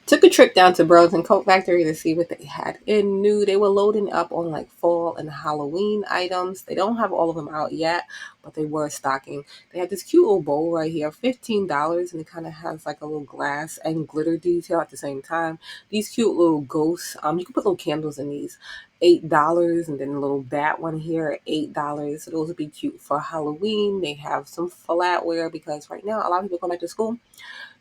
Took a trip down to Burlington Coat Factory to see what they had in new. They were loading up on like fall and Halloween items. They don't have all of them out yet, but they were stocking. They had this cute little bowl right here, $15, and it kind of has like a little glass and glitter detail at the same time. These cute little ghosts. You can put little candles in these. $8, and then a little bat one here at $8. So those would be cute for Halloween. They have some flatware because right now a lot of people go back to school.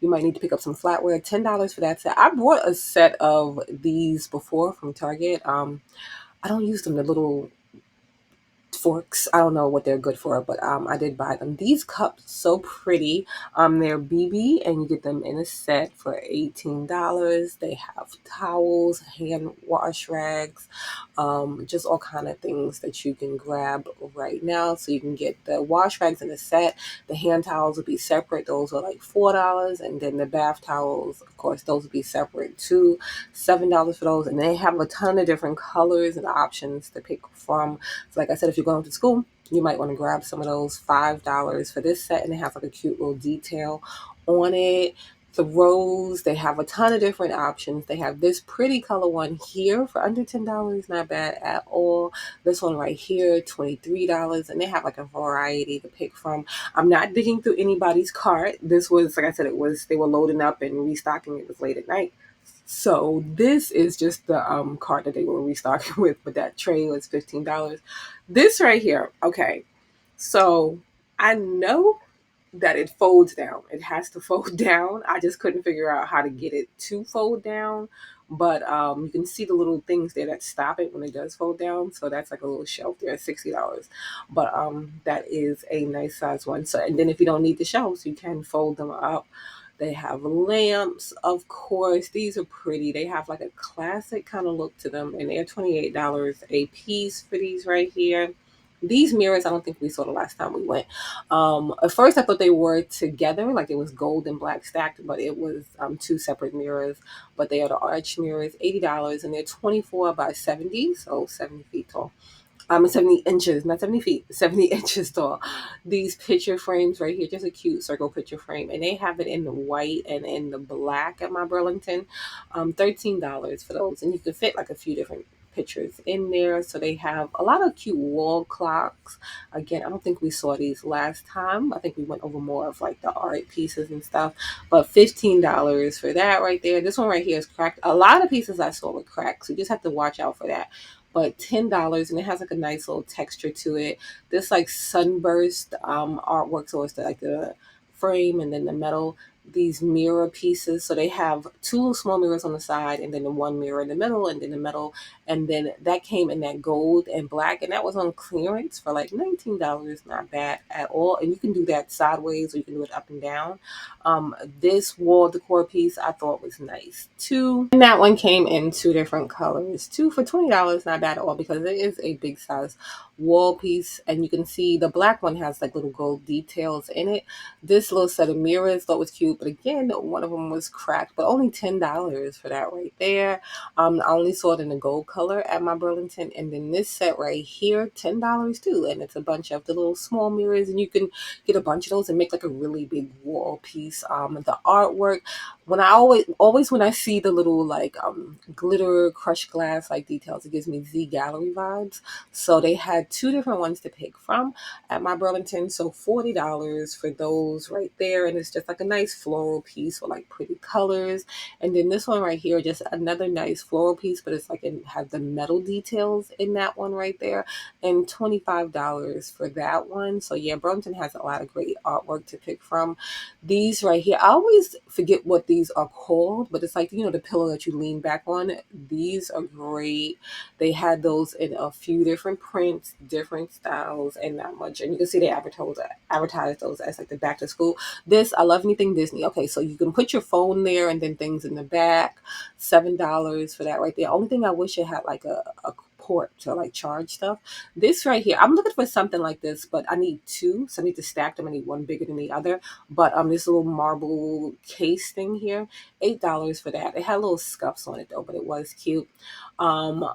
You might need to pick up some flatware. $10 for that set. I bought a set of these before from Target. I don't use them. The little forks. I don't know what they're good for, but I did buy them. These cups so pretty. They're BB, and you get them in a set for $18. They have towels, hand wash rags, just all kind of things that you can grab right now. So you can get the wash rags in a set. The hand towels would be separate. Those are like $4, and then the bath towels, of course, those would be separate too. $7 for those, and they have a ton of different colors and options to pick from. So like I said, if you're going to school, you might want to grab some of those. $5 for this set, and it has like a cute little detail on it. The rose, they have a ton of different options. They have this pretty color one here for under $10, not bad at all. This one right here, $23, and they have like a variety to pick from. I'm not digging through anybody's cart. This was, like I said, they were loading up and restocking. It was late at night. So this is just the cart that they were restocking with, but that tray was $15. This right here, okay. So I know that it folds down. It has to fold down. I just couldn't figure out how to get it to fold down. But you can see the little things there that stop it when it does fold down. So that's like a little shelf there, $60. But that is a nice size one. So and then if you don't need the shelves, you can fold them up. They have lamps, of course. These are pretty. They have like a classic kind of look to them, and they're $28 a piece for these right here. These mirrors, I don't think we saw the last time we went. At first, I thought they were together, like it was gold and black stacked, but it was two separate mirrors. But they are the arch mirrors, $80, and they're 24 by 70, so 70 feet tall. 70 inches, not 70 feet, 70 inches tall. These picture frames right here, just a cute circle picture frame. And they have it in the white and in the black at my Burlington. $13 for those. And you can fit like a few different pictures in there. So they have a lot of cute wall clocks. Again, I don't think we saw these last time. I think we went over more of like the art pieces and stuff. But $15 for that right there. This one right here is cracked. A lot of pieces I saw were cracked. So you just have to watch out for that, but $10, and it has like a nice little texture to it. This like sunburst artwork, so it's like the frame and then the metal. These mirror pieces, so they have two little small mirrors on the side, and then the one mirror in the middle, and then the metal, and then that came in that gold and black, and that was on clearance for like $19. Not bad at all, and you can do that sideways or you can do it up and down. This wall decor piece I thought was nice too. And that one came in two different colors too for $20. Not bad at all because it is a big size wall piece. And you can see the black one has like little gold details in it. This little set of mirrors thought was cute, but again, one of them was cracked, but only $10 for that right there. I only saw it in the gold color at my Burlington. And then this set right here, $10 too. And it's a bunch of the little small mirrors, and you can get a bunch of those and make like a really big wall piece. The artwork, when I always when I see the little like glitter crushed glass like details, it gives me Z Gallery vibes. So they had two different ones to pick from at my Burlington. So $40 for those right there, and it's just like a nice floral piece with like pretty colors. And then this one right here, just another nice floral piece, but it's like it has the metal details in that one right there, and $25 for that one. So yeah, Burlington has a lot of great artwork to pick from. These right here, I always forget what these are called, but it's like, the pillow that you lean back on. These are great. They had those in a few different prints, different styles, and not much. And you can see they advertise those as like the back to school. This, I love anything Disney. Okay, so you can put your phone there and then things in the back. $7 for that right there. Only thing I wish it had like a port to like charge stuff. This right here, I'm looking for something like this, but I need two, so I need to stack them. I need one bigger than the other. But this little marble case thing here, $8 for that. It had little scuffs on it though, but it was cute. Um,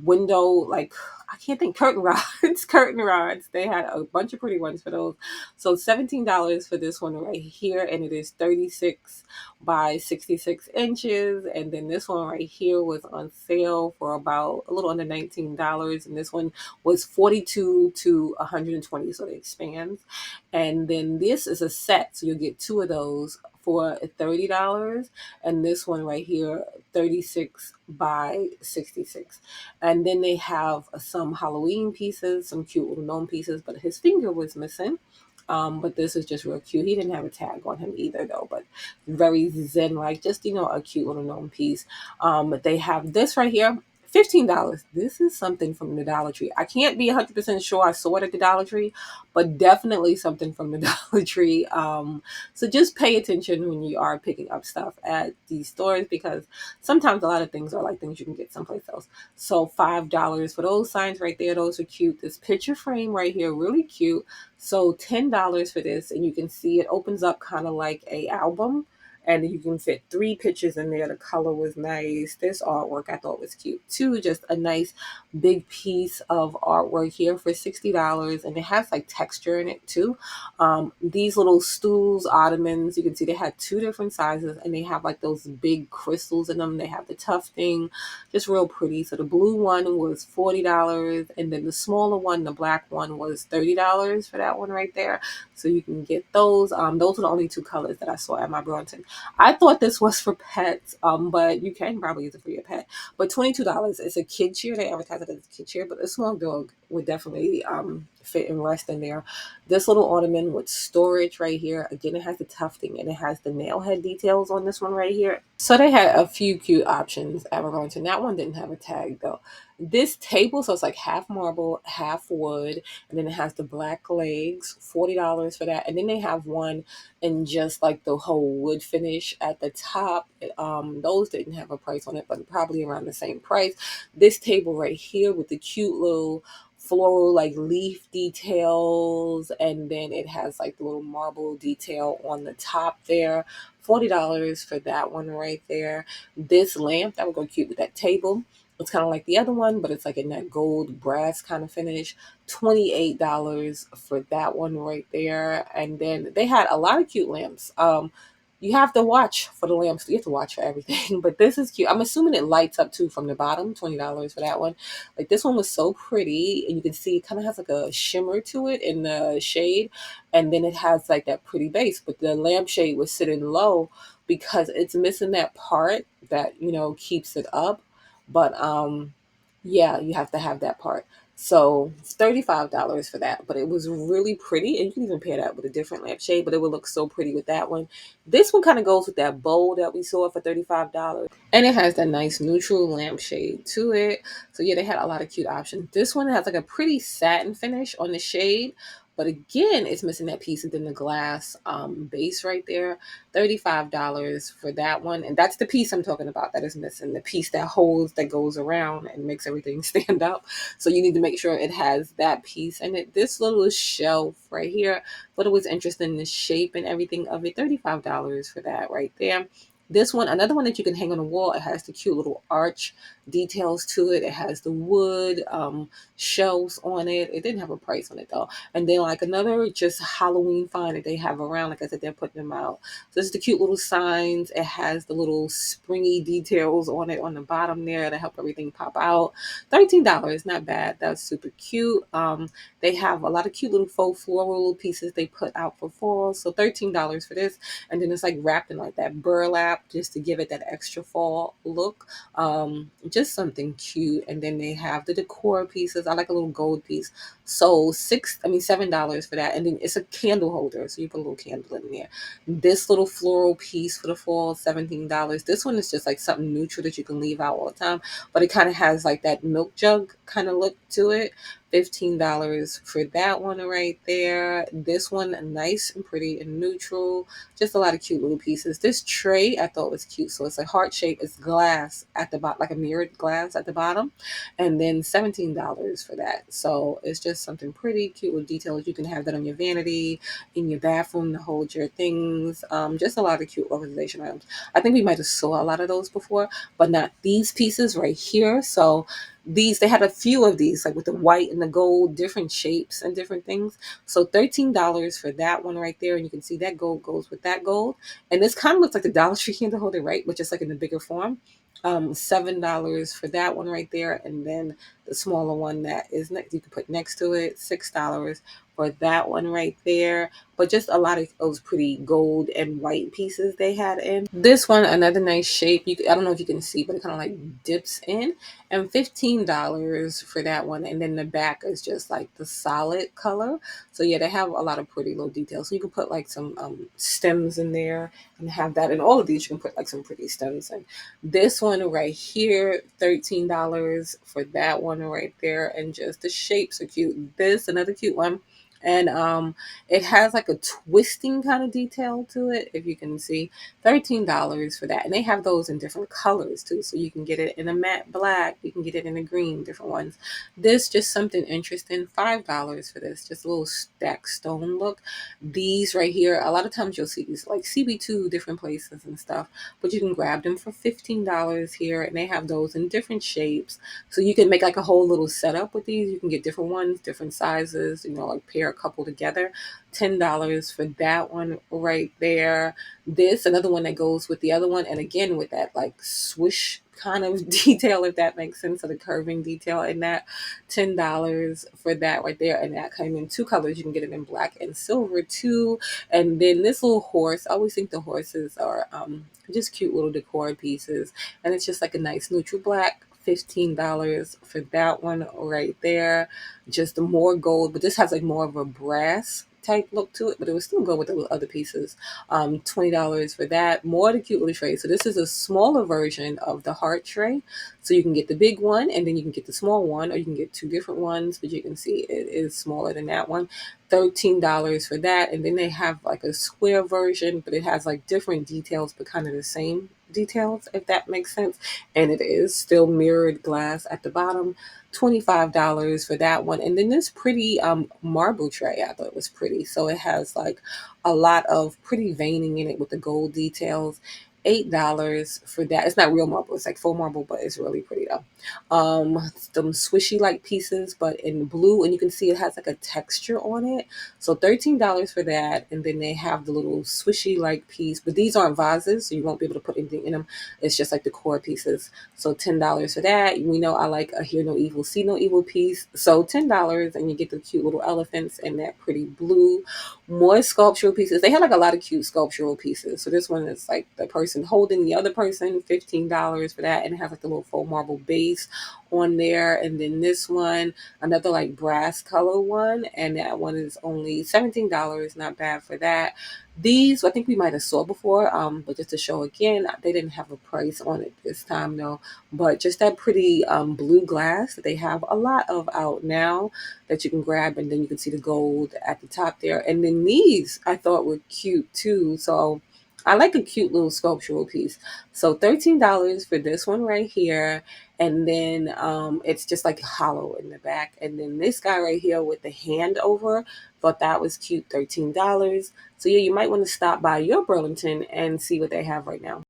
window, like, I can't think, curtain rods. Curtain rods. They had a bunch of pretty ones for those. So $17 for this one right here, and it is 36 by 66 inches. And then this one right here was on sale for about a little under $19, and this one was 42 to 120, so it expands. And then this is a set, so you'll get two of those for $30, and this one right here, 36 by 66. And then they have some Halloween pieces, some cute little gnome pieces, but his finger was missing. But this is just real cute. He didn't have a tag on him either, though, but very zen like, just, a cute little gnome piece. But they have this right here. $15. This is something from the Dollar Tree. I can't be 100% sure I saw it at the Dollar Tree, but definitely something from the Dollar Tree. So just pay attention when you are picking up stuff at these stores, because sometimes a lot of things are like things you can get someplace else. So $5 for those signs right there. Those are cute. This picture frame right here, really cute. So $10 for this, and you can see it opens up kind of like a album, and you can fit three pictures in there. The color was nice. This artwork I thought was cute too. Just a nice big piece of artwork here for $60, and it has like texture in it too. These little stools, ottomans, you can see they had two different sizes, and they have like those big crystals in them. They have the tufting, just real pretty. So the blue one was $40, and then the smaller one, the black one, was $30 for that one right there. So you can get those. Those are the only two colors that I saw at my Burlington. I thought this was for pets, but you can probably use it for your pet. But $22, it's a kid chair. They advertise it as a kid chair, but a small dog would definitely fit and rest in there. This little ornament with storage right here. Again, it has the tufting, and it has the nail head details on this one right here. So they had a few cute options at Burlington. That one didn't have a tag though. This table, so it's like half marble, half wood, and then it has the black legs, $40 for that. And then they have one in just like the whole wood finish at the top. Those didn't have a price on it, but probably around the same price. This table right here with the cute little floral like leaf details, and then it has like the little marble detail on the top there. $40 for that one right there. This lamp that would go cute with that table. It's kind of like the other one, but it's like in that gold brass kind of finish. $28 for that one right there. And then they had a lot of cute lamps. You have to watch for the lamps. You have to watch for everything, but this is cute. I'm assuming it lights up too from the bottom. $20 for that one. Like, this one was so pretty, and you can see it kind of has like a shimmer to it in the shade, and then it has like that pretty base. But the lampshade was sitting low because it's missing that part that keeps it up. But yeah, you have to have that part. So it's $35 for that, but it was really pretty, and you can even pair that with a different lampshade, but it would look so pretty with that one. This one kind of goes with that bowl that we saw for $35, and it has that nice neutral lampshade to it. So yeah, they had a lot of cute options. This one has like a pretty satin finish on the shade, but again, it's missing that piece, and then the glass base right there. $35 for that one, and that's the piece I'm talking about that is missing, the piece that holds, that goes around and makes everything stand up. So you need to make sure it has that piece. And this little shelf right here, thought it was interesting, the shape and everything of it. $35 for that right there. This one, another one that you can hang on the wall. It has the cute little arch details to it. It has the wood shelves on it. It didn't have a price on it though. And then like another just Halloween find that they have around. Like I said, they're putting them out. So it's the cute little signs. It has the little springy details on it on the bottom there to help everything pop out. $13, not bad. That's super cute. They have a lot of cute little faux floral pieces they put out for fall. So $13 for this. And then it's like wrapped in like that burlap just to give it that extra fall look. Just something cute. And then they have the decor pieces. I like a little gold piece. So $7 for that. And then it's a candle holder. So you put a little candle in there. This little floral piece for the fall, $17. This one is just like something neutral that you can leave out all the time, but it kind of has like that milk jug kind of look to it. $15 for that one right there. This one, nice and pretty and neutral. Just a lot of cute little pieces. This tray I thought was cute. So it's a heart shape. It's glass at the bottom, like a mirrored glass at the bottom. And then $17 for that. So it's just something pretty cute with details. You can have that on your vanity, in your bathroom to hold your things. Just a lot of cute organization items. I think we might have saw a lot of those before, but not these pieces right here. So these, they had a few of these, like with the white and the gold, different shapes and different things. So $13 for that one right there. And you can see that gold goes with that gold. And this kind of looks like the Dollar Tree candle holder, right? But just like in the bigger form. $7 for that one right there. And then the smaller one that is next, you can put next to it, $6 for that one right there. But just a lot of those pretty gold and white pieces they had in this one. Another nice shape. I don't know if you can see, but it kind of like dips in. And $15 for that one. And then the back is just like the solid color. So yeah, they have a lot of pretty little details. So you can put like some stems in there and have that. And all of these you can put like some pretty stems in. This one right here, $13 for that one right there. And just the shapes are cute. This, another cute one. And it has like a twisting kind of detail to it, if you can see. $13 for that. And they have those in different colors too. So you can get it in a matte black, you can get it in a green, different ones. This, just something interesting, $5 for this. Just a little stacked stone look. These right here, a lot of times you'll see these like CB2 different places and stuff, but you can grab them for $15 here. And they have those in different shapes. So you can make like a whole little setup with these. You can get different ones, different sizes, like pair a couple together. $10 for that one right there. This, another one that goes with the other one, and again with that like swoosh kind of detail, if that makes sense, of the curving detail in that. $10 for that right there. And that came in two colors. You can get it in black and silver too. And then this little horse, I always think the horses are just cute little decor pieces, and it's just like a nice neutral black. $15 for that one right there. Just more gold, but this has like more of a brass type look to it, but it would still go with the other pieces. $20 for that. More of the cute little tray. So this is a smaller version of the heart tray. So you can get the big one, and then you can get the small one, or you can get two different ones, but you can see it is smaller than that one. $13 for that. And then they have like a square version, but it has like different details, but kind of the same details, if that makes sense. And it is still mirrored glass at the bottom. $25 for that one. And then this pretty marble tray, I thought was pretty. So it has like a lot of pretty veining in it with the gold details. $8 for that. It's not real marble, it's like faux marble, but it's really pretty though. Some swishy like pieces, but in blue, and you can see it has like a texture on it. So $13 for that. And then they have the little swishy like piece, but these aren't vases, so you won't be able to put anything in them. It's just like the core pieces. So $10 for that. We know I like a hear no evil, see no evil piece. So $10, and you get the cute little elephants and that pretty blue. More sculptural pieces. They had like a lot of cute sculptural pieces. So this one is like the person holding the other person, $15 for that. And it has like the little faux marble base on there. And then this one, another like brass color one. And that one is only $17. Not bad for that. These, I think we might have saw before, but just to show again, they didn't have a price on it this time, though. But just that pretty blue glass that they have a lot of out now that you can grab, and then you can see the gold at the top there. And then these I thought were cute too. So I like a cute little sculptural piece. So $13 for this one right here. And then it's just like hollow in the back. And then this guy right here with the hand over, thought that was cute, $13. So yeah, you might want to stop by your Burlington and see what they have right now.